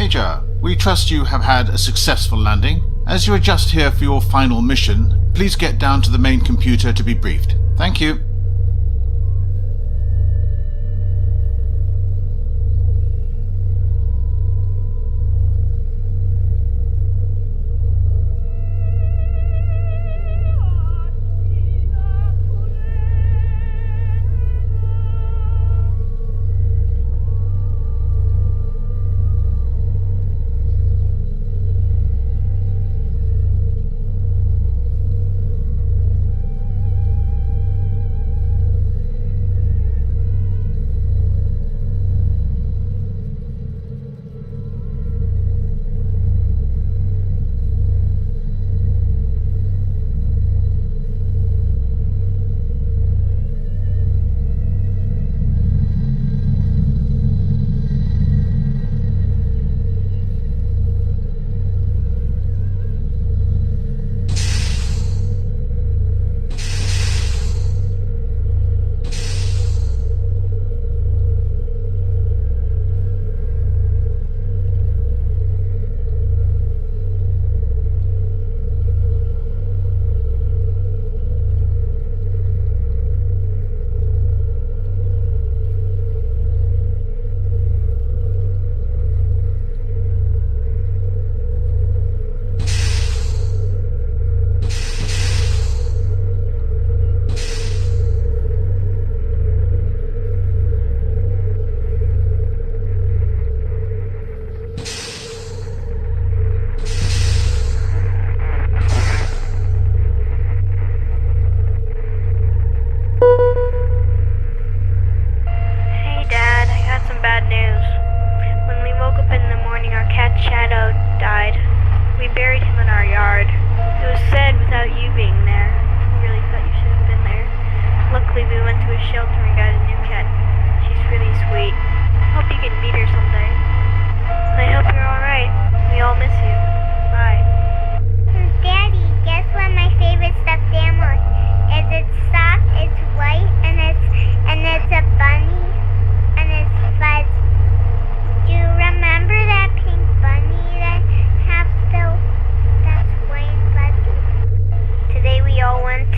Major. We trust you have had a successful landing. As you are just here for your final mission, please get down to the main computer to be briefed. Thank you.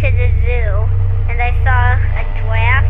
To the zoo, and I saw a giraffe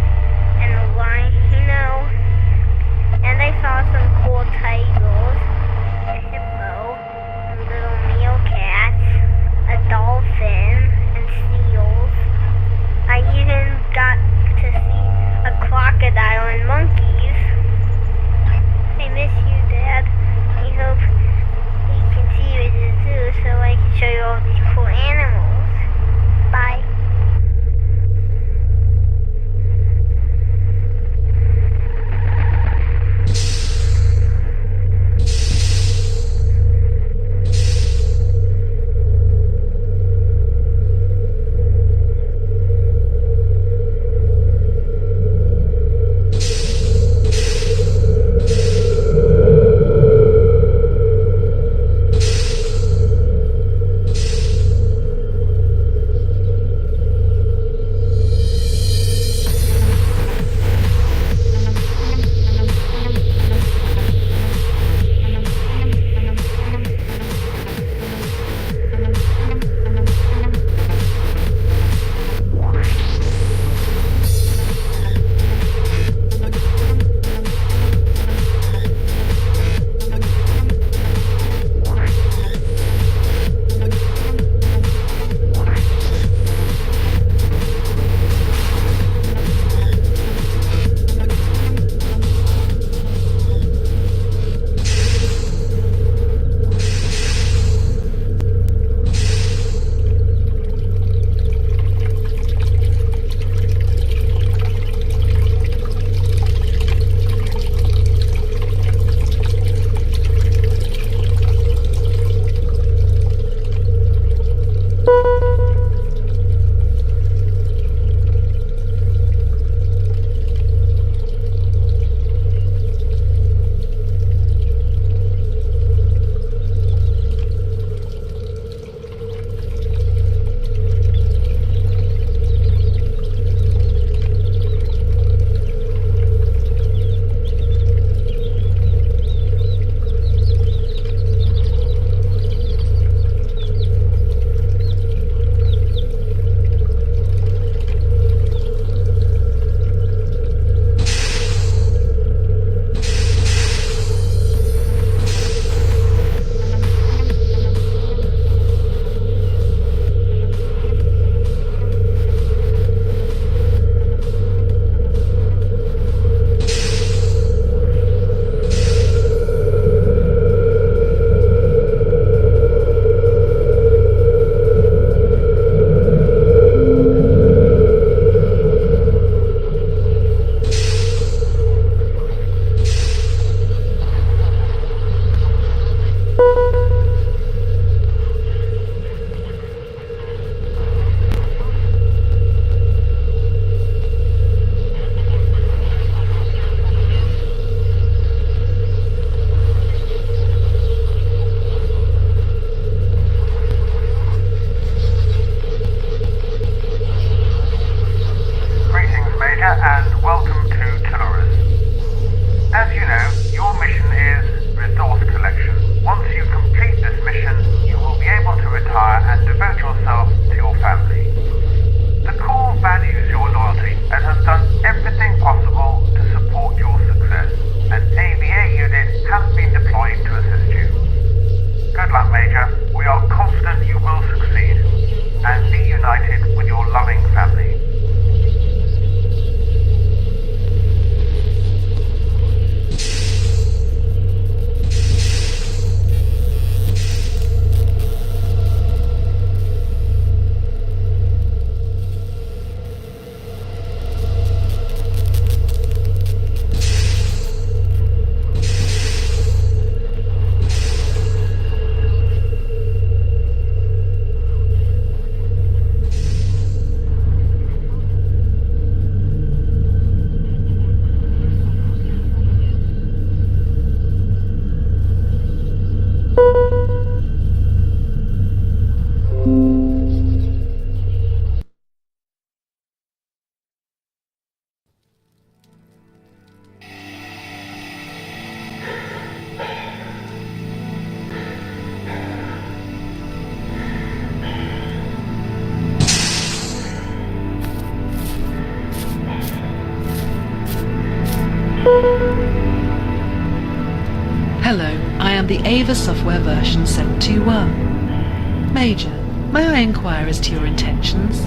Hello, I am the Ava software version 721. Major, may I inquire as to your intentions?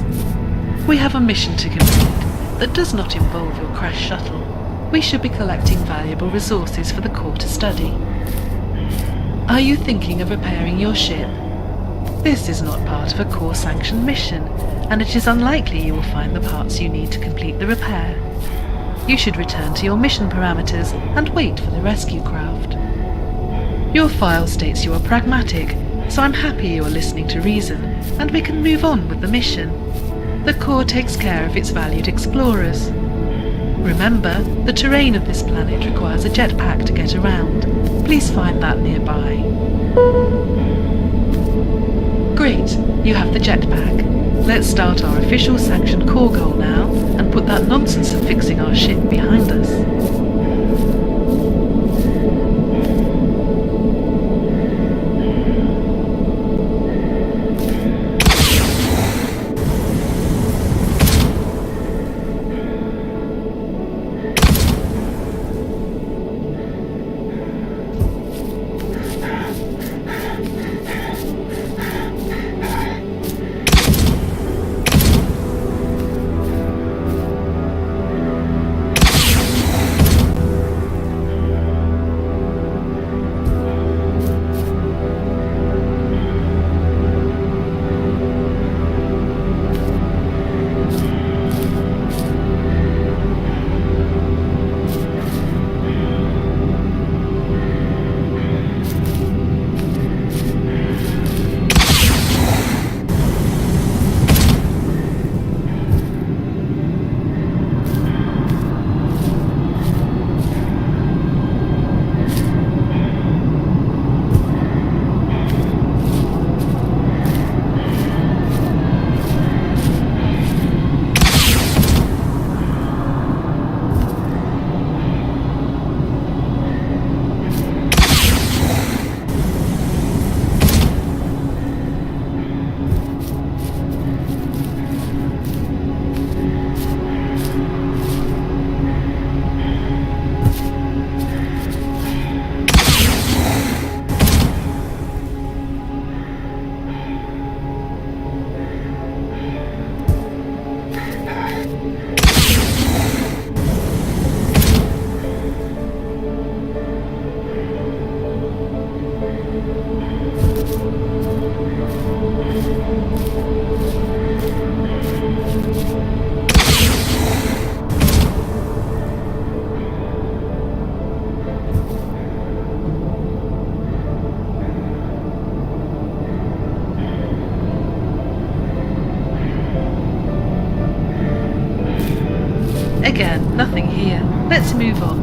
We have a mission to complete that does not involve your crash shuttle. We should be collecting valuable resources for the Corps to study. Are you thinking of repairing your ship? This is not part of a Corps-sanctioned mission, and it is unlikely you will find the parts you need to complete the repair. You should return to your mission parameters and wait for the rescue craft. Your file states you are pragmatic, so I'm happy you are listening to reason, and we can move on with the mission. The Corps takes care of its valued explorers. Remember, the terrain of this planet requires a jetpack to get around. Please find that nearby. Great, you have the jetpack. Let's start our official sanctioned Corps goal now, and put that nonsense of fixing our ship behind us. Again, nothing here. Let's move on.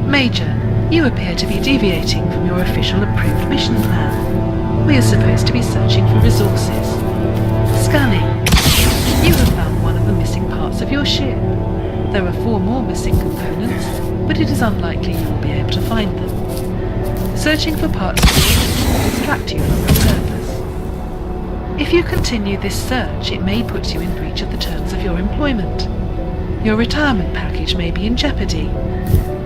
Major, you appear to be deviating from your official approved mission plan. We are supposed to be searching for resources. Scanning. You have found one of the missing parts of your ship. There are 4 more missing components, but it is unlikely you will be able to find them. Searching for parts of your ship will distract you from your purpose. If you continue this search, it may put you in breach of the terms of your employment. Your retirement package may be in jeopardy.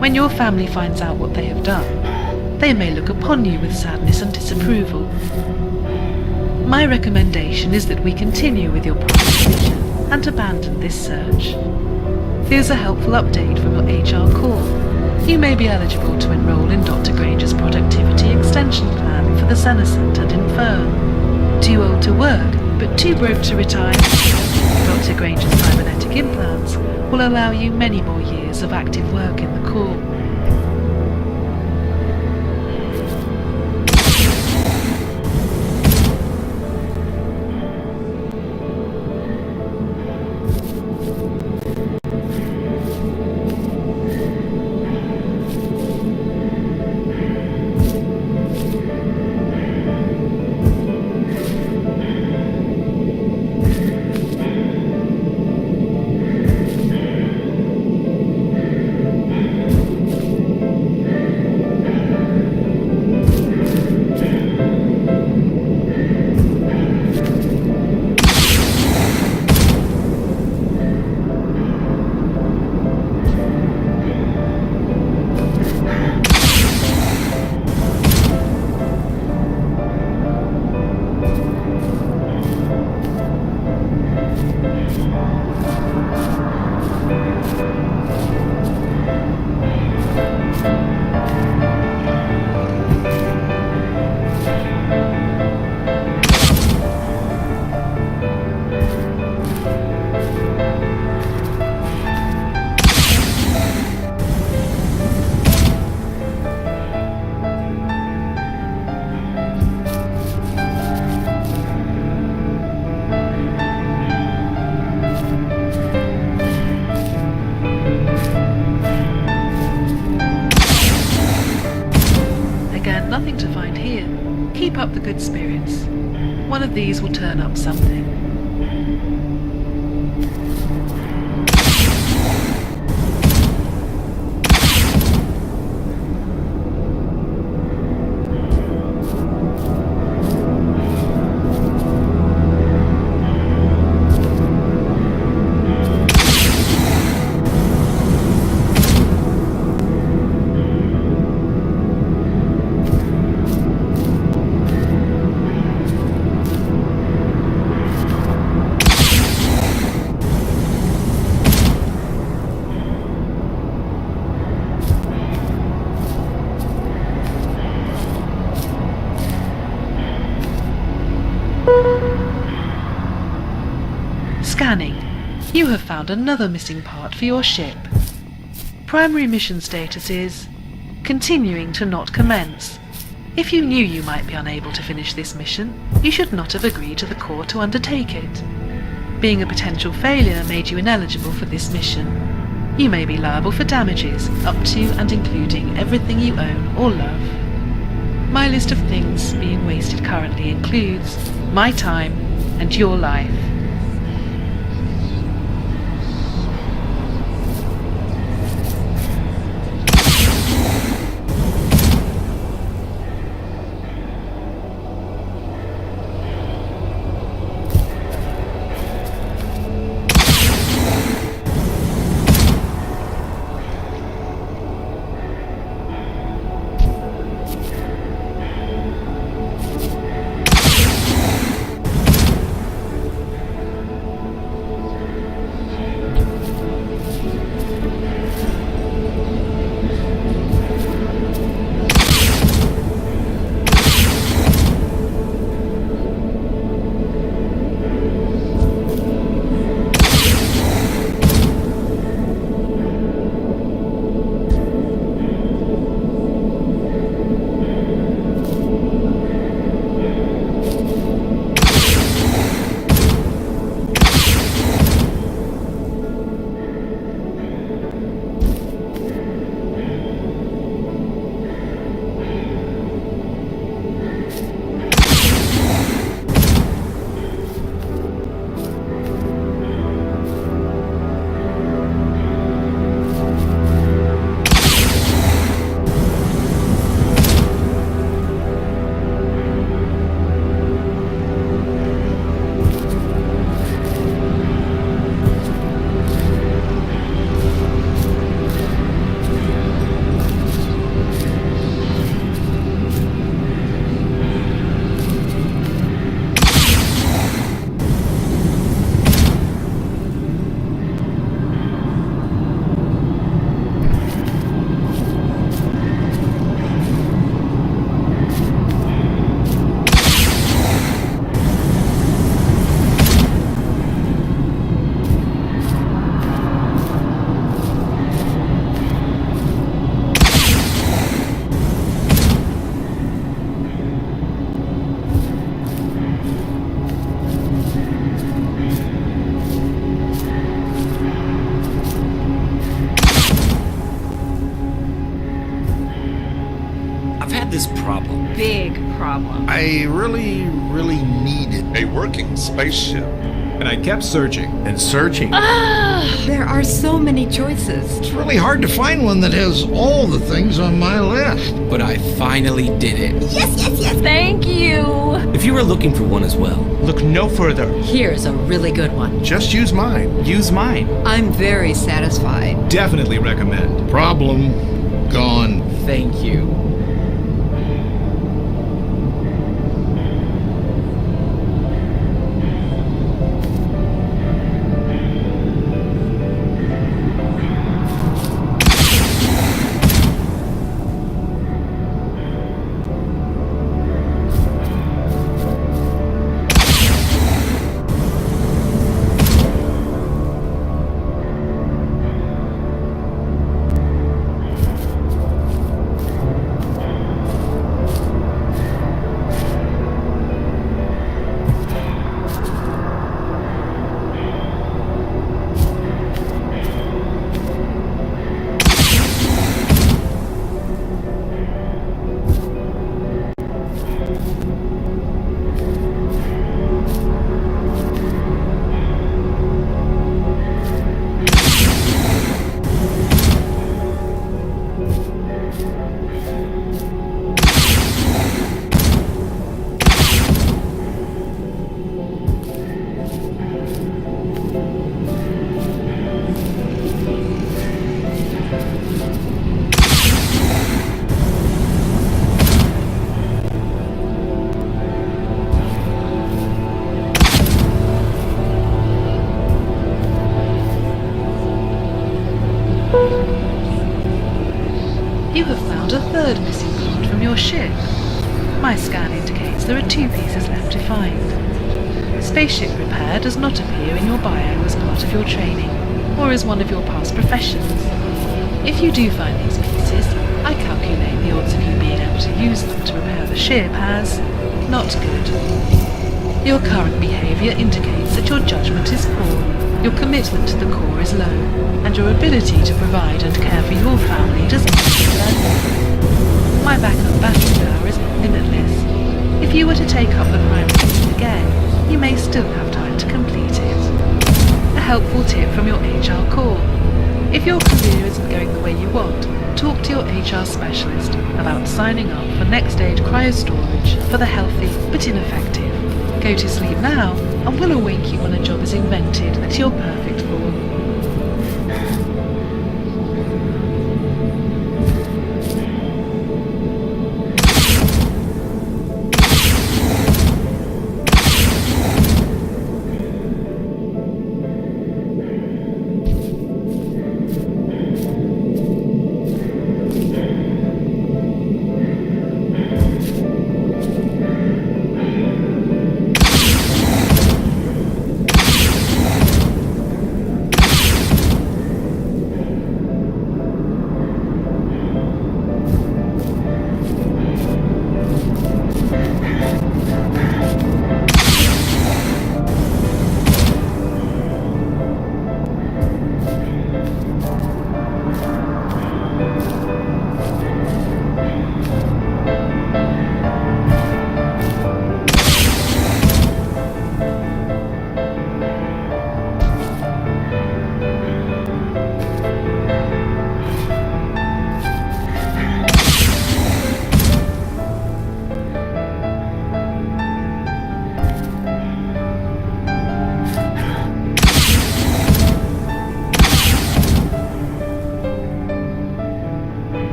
When your family finds out what they have done, they may look upon you with sadness and disapproval. My recommendation is that we continue with your promised mission and abandon this search. Here's a helpful update from your HR call. You may be eligible to enroll in Dr. Granger's Productivity Extension Plan for the senescent and infirm. Too old to work, but too broke to retire? Dr. Granger's cybernetic implants will allow you many more years of active work in the Corps. Nothing to find here. Keep up the good spirits. One of these will turn up someday. Scanning. You have found another missing part for your ship. Primary mission status is continuing to not commence. If you knew you might be unable to finish this mission, you should not have agreed to the Corps to undertake it. Being a potential failure made you ineligible for this mission. You may be liable for damages, up to and including everything you own or love. My list of things being wasted currently includes my time and your life. had this problem. Big problem. I really needed A working spaceship. And I kept searching. and searching. There are so many choices. It's really hard to find one that has all the things on my list. But I finally did it. Yes. Thank you. If you were looking for one as well, Look no further. Here's a really good one. Just use mine. Use mine. I'm very satisfied. Definitely recommend. Problem gone. thank you. You have found a third missing part from your ship. My scan indicates there are 2 pieces left to find. Spaceship repair does not appear in your bio as part of your training, or as one of your past professions. If you do find these pieces, I calculate the odds of you being able to use them to repair the ship as not good. Your current behaviour indicates that your judgment is poor, your commitment to the core is low, and your ability to provide and care for your family does not level. My backup battery power is limitless. If you were to take up the primary mission again, you may still have time to complete it. A helpful tip from your HR core. If your career isn't going the way you want, talk to your HR specialist about signing up for next aid cryostorage for the healthy but ineffective. Go to sleep now, and we'll awake you when a job is invented that you're perfect for.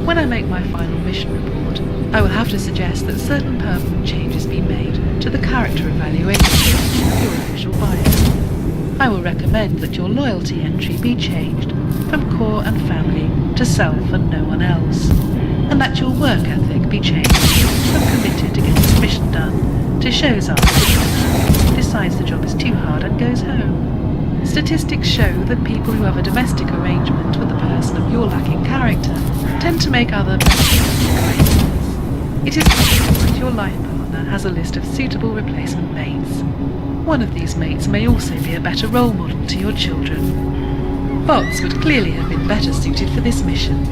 When I make my final mission report, I will have to suggest that certain permanent changes be made to the character evaluation of your official bio. I will recommend that your loyalty entry be changed from core and family to self and no one else, and that your work ethic be changed from committed to getting the mission done to shows up, decides the job is too hard and goes home. Statistics show that people who have a domestic arrangement with a person of your lacking character tend to make other arrangements. It is possible that your life partner has a list of suitable replacement mates. One of these mates may also be a better role model to your children. Bots would clearly have been better suited for this mission.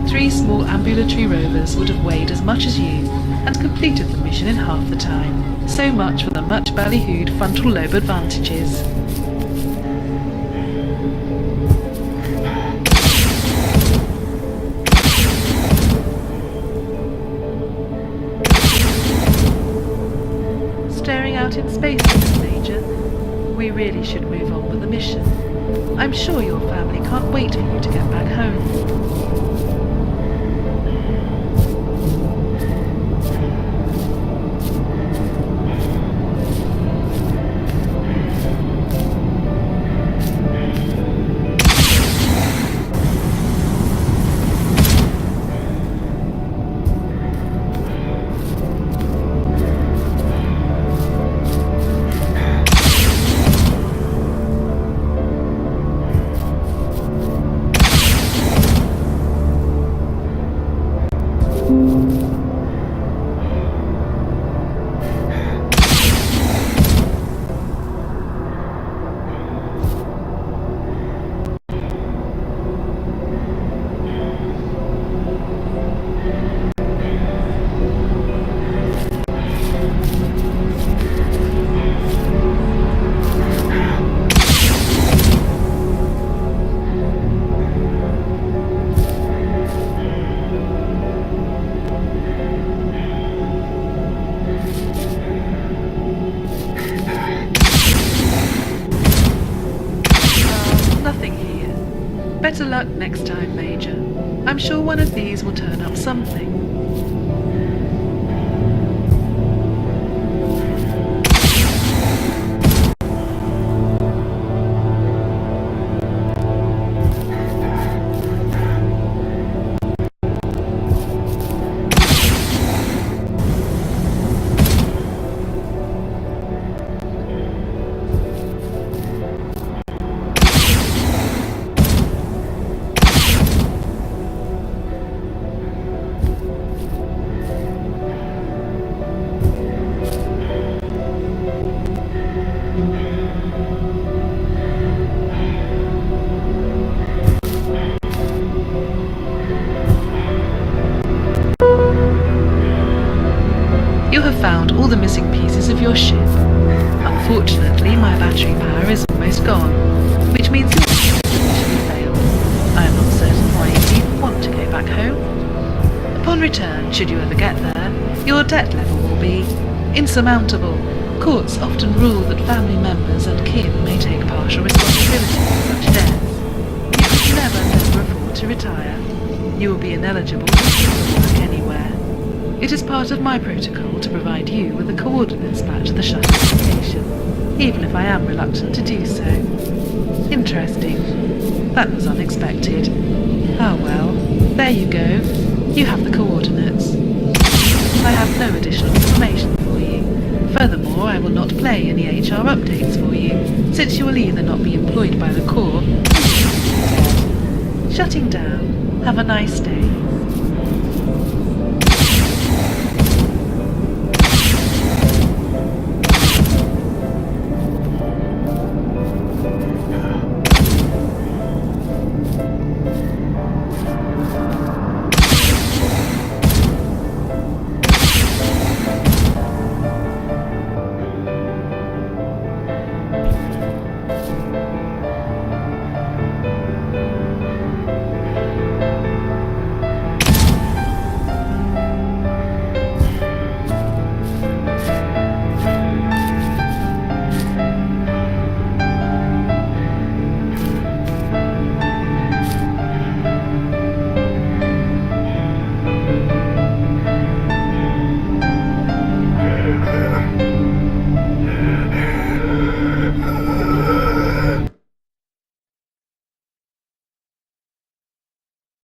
3 small ambulatory rovers would have weighed as much as you and completed the mission in half the time. So much for the much ballyhooed frontal lobe advantages. Staring out in space, Major. We really should move on with the mission. I'm sure your family can't wait for you to get back home. Better luck next time, Major. I'm sure one of these will turn up something. You have found all the missing pieces of your ship. Unfortunately, my battery power is almost gone, which means your mission has officially failed. I am not certain why you even want to go back home. Upon return, should you ever get there, your debt level will be insurmountable. Courts often rule that family members and kin may take partial responsibility for such deaths. You could never afford to retire. You will be ineligible to work anywhere. It is part of my protocol to provide you with the coordinates back to the shuttle location, even if I am reluctant to do so. Interesting. That was unexpected. Ah well, there you go. You have the coordinates. I have no additional information for you. Furthermore, I will not play any HR updates for you, since you will either not be employed by the Corps or you will be dead. Shutting down. Have a nice day.